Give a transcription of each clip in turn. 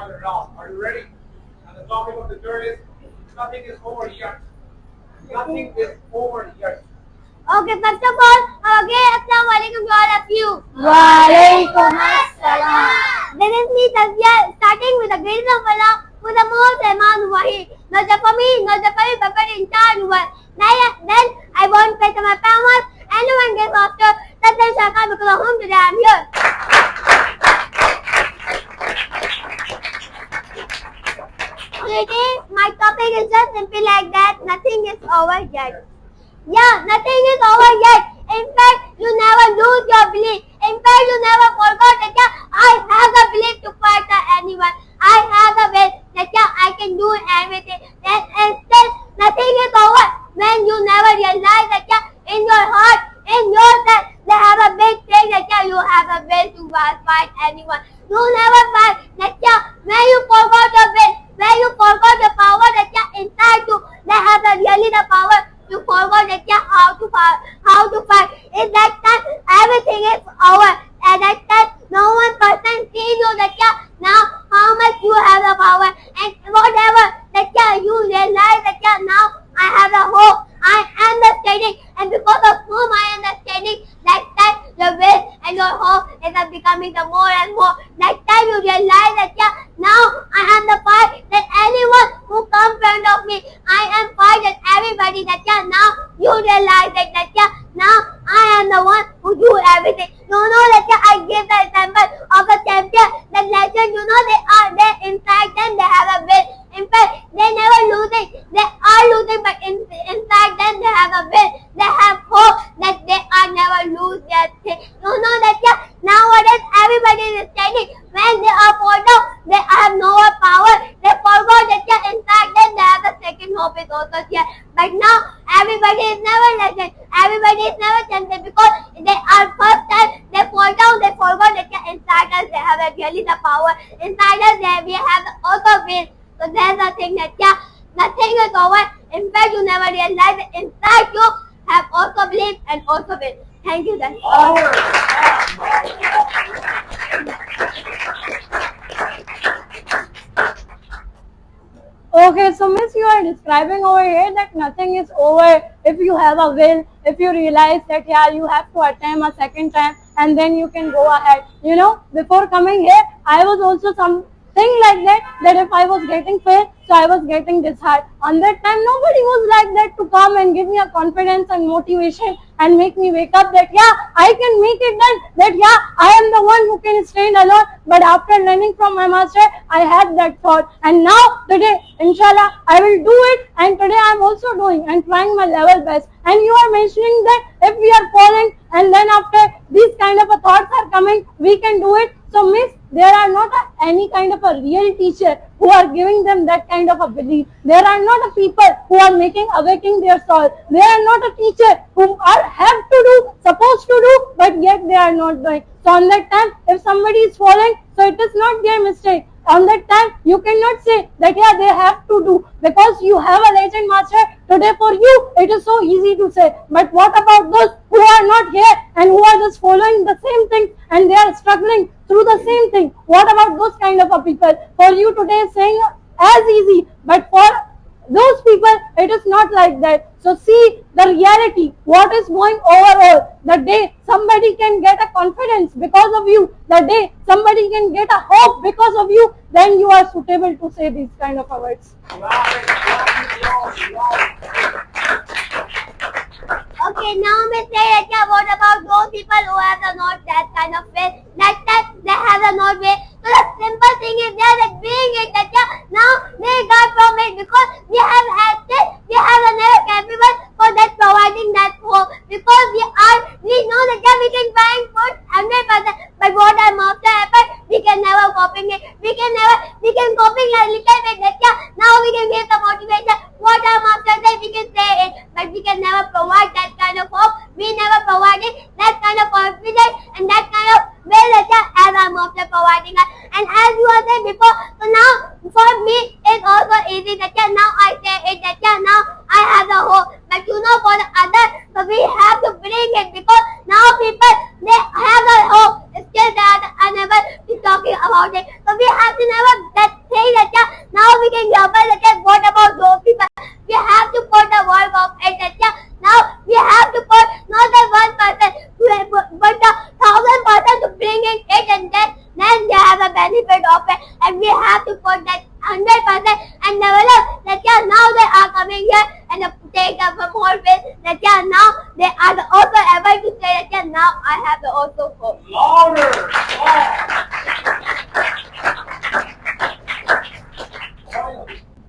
another round. Are you ready? And the topic of the third is nothing is over yet. Nothing is over yet. Okay, first of all, again, Assalamu alaikum to all of you. Walaikum assalam. This is me, Tazia, starting with the grace of Allah, who is the most Rahman Wahid. Not just for me, not just for you, but for the entire world. Then I want to pay to my parents. Anyone gets after, that's the Shaka, because of whom today I am here. Today, my topic is just simply like that. Nothing is over yet. Yeah, nothing is over yet. In fact, you never lose your belief. In fact, you never forgot that I have the belief to fight anyone. I have the will that I can do everything. And still, nothing is over when you never realize that in your heart, in yourself, they have a big thing that you have a will to fight anyone. You never fight that when you forgot your will, when you forgot the power that inside you, they have really the power to forget that how to fight. In that time, everything is over. At that time, no one person sees you that now how much you have the power, and whatever that you realize that now I have the hope, I am understanding, and because of whom I am understanding, that time your will and your hope is becoming the more and more. That time you realize that now I am the fight that anyone who comes in front of me, I am fight that everybody that now you realize that now I am the one who do everything. You know that I give the example of a champion, the legend, you know they are there inside them, they have a will. In fact, they never losing, they are losing, but inside them they have a will, they have hope that they are never lose their thing. You know that nowadays everybody is standing, when they are fall down, they have no power, they forgot that inside them they have the second hope is also here. But now everybody is never legend, everybody is never champion, because they are first time they fall down, they forgot that inside us they have really the power, inside us we have also will. So there's a thing that nothing is over. In fact, you never realize that inside you have also belief and also will. Thank you, then. Okay, so Miss, you are describing over here that nothing is over if you have a will, if you realize that you have to attempt a second time and then you can go ahead. You know, before coming here, I was also something like that if I was getting fail, so I was getting disheartened. On that time, nobody was like that to come and give me a confidence and motivation and make me wake up that I can make it done, that I am the one who can stand alone. But after learning from my master, I had that thought, and now today, inshallah, I will do it, and today I am also doing and trying my level best. And you are mentioning that if we are falling and then after these kind of thoughts are coming, we can do it. So Miss, there are not any kind of a real teacher who are giving them that kind of a belief. There are not a people who are awakening their soul. There are not a teacher who have to do, supposed to do, but yet they are not doing. So on that time, if somebody is falling, so it is not their mistake. On that time, you cannot say that they have to do, because you have a legend master. Today for you, it is so easy to say. But what about those who are not here and who are just following the same thing and they are struggling through the same thing? What about those kind of people? For you today is saying as easy, but for those people, it is not like that. So see the reality, what is going overall. The day somebody can get a confidence because of you, the day somebody can get a hope because of you, then you are suitable to say these kind of words. Okay, now we say that what about those people who have not that kind of way, that they have not way. So the simple thing is that being it that now they got from it, because we have acted, we have never capable for that providing that hope, because we know that we can find for 100%, but what I'm after happen, we can never coping it, we can coping a little bit that now we can give the motivation, what I'm after that we can say it, but we can never provide that kind of hope, we never provided that kind of confidence and that kind of will that as I'm after providing us. And as you are saying before, so now for me it's also easy that now I say it that now I have the hope, but you know for the other, so we have to bring it, because now people they have the hope, still they are unable to talking about it, so we have to never that saying that yeah, now we can global that yeah, what about those people? We have to put a work of it that yeah, now we have to put not the 1%, but the 1,000% to bring in it, and then they have a benefit of it, and we have to put that 100% and develop that yeah, now they are coming here and take up a more way that yeah, now they are also able to say that yeah, now I have the also hope. Louder.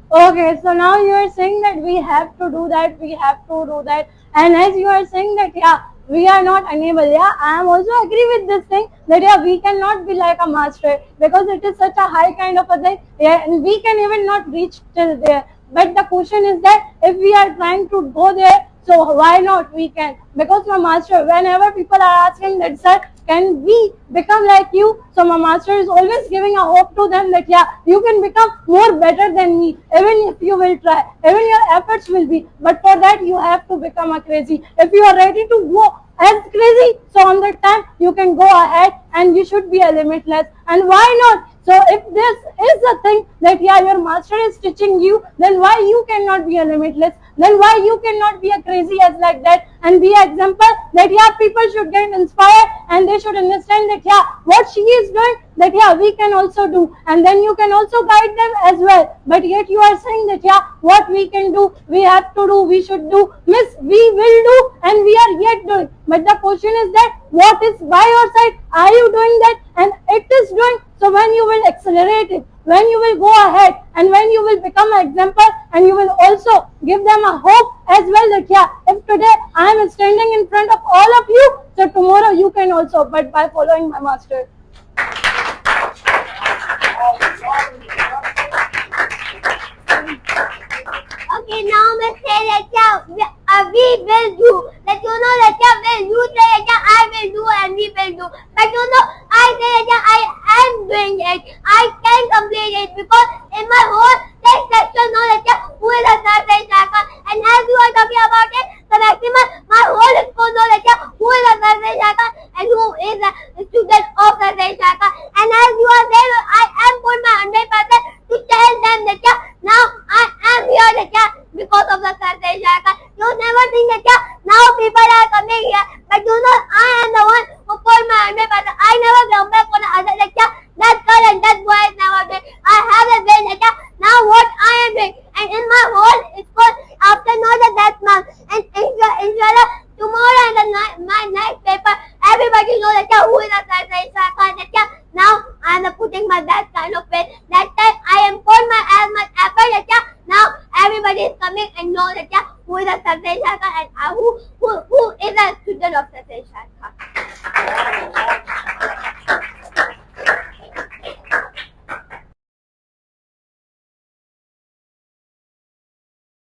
Okay, so now you are saying that we have to do that, and as you are saying that yeah, we are not unable. Yeah, I am also agree with this thing that yeah, we cannot be like a master because it is such a high kind of a thing. Yeah, and we can even not reach till there. But the question is that if we are trying to go there, so why not we can? Because my master, whenever people are asking that sir, can we become like you? So my master is always giving a hope to them that yeah, you can become more better than me, even if you will try, even your efforts will be. But for that you have to become a crazy. If you are ready to go as crazy, so on that time you can go ahead and you should be a limitless. And why not? So if this is the thing that yeah, your master is teaching you, then why you cannot be a limitless? Then why you cannot be a crazy as like that and be an example that yeah, people should get inspired and they should understand that yeah, what she is doing, that yeah, we can also do, and then you can also guide them as well. But yet you are saying that yeah, what we can do, we have to do, we should do, miss, we will do, and we are yet doing. But the question is that what is by your side? Are you doing that? And it is doing. So when you will accelerate it, when you will go ahead, and when you will become an example, and you will also give them a hope as well that yeah, if today I am standing in front of all of you, so tomorrow you can also, but by following my master. Okay, now we say that yeah, we will do. That you know that yeah, when you say that yeah, I will do and we will do. But you know, I say that yeah, I am doing it. I can complete it because in my whole text section know that yeah, who is a Sarthak Shaka. And as you are talking about it, the maximum, my whole school know that yeah, who is a Sarthak Shaka and who is a student of Sarthak Shaka. And as you are saying, I am put my 100% to tell them that yeah, now I am here that yeah, because of the Sarthak Shaka. You never think that yeah, now people are coming here, but you know I am the one who put my 100%. I never come back on the other that yeah, that girl and that boy is never doing. I have a way that yeah, now what I am doing, and in my whole school after not that month, and inshallah tomorrow and my next paper, everybody know that yeah, who is a Sarthak Shaka, that yeah, now I am putting my that kind of way. That time I am put my as much effort that yeah, now everybody is coming and know that yeah, who is a Sarthak Shaka and who is a student of Sarthak Shaka.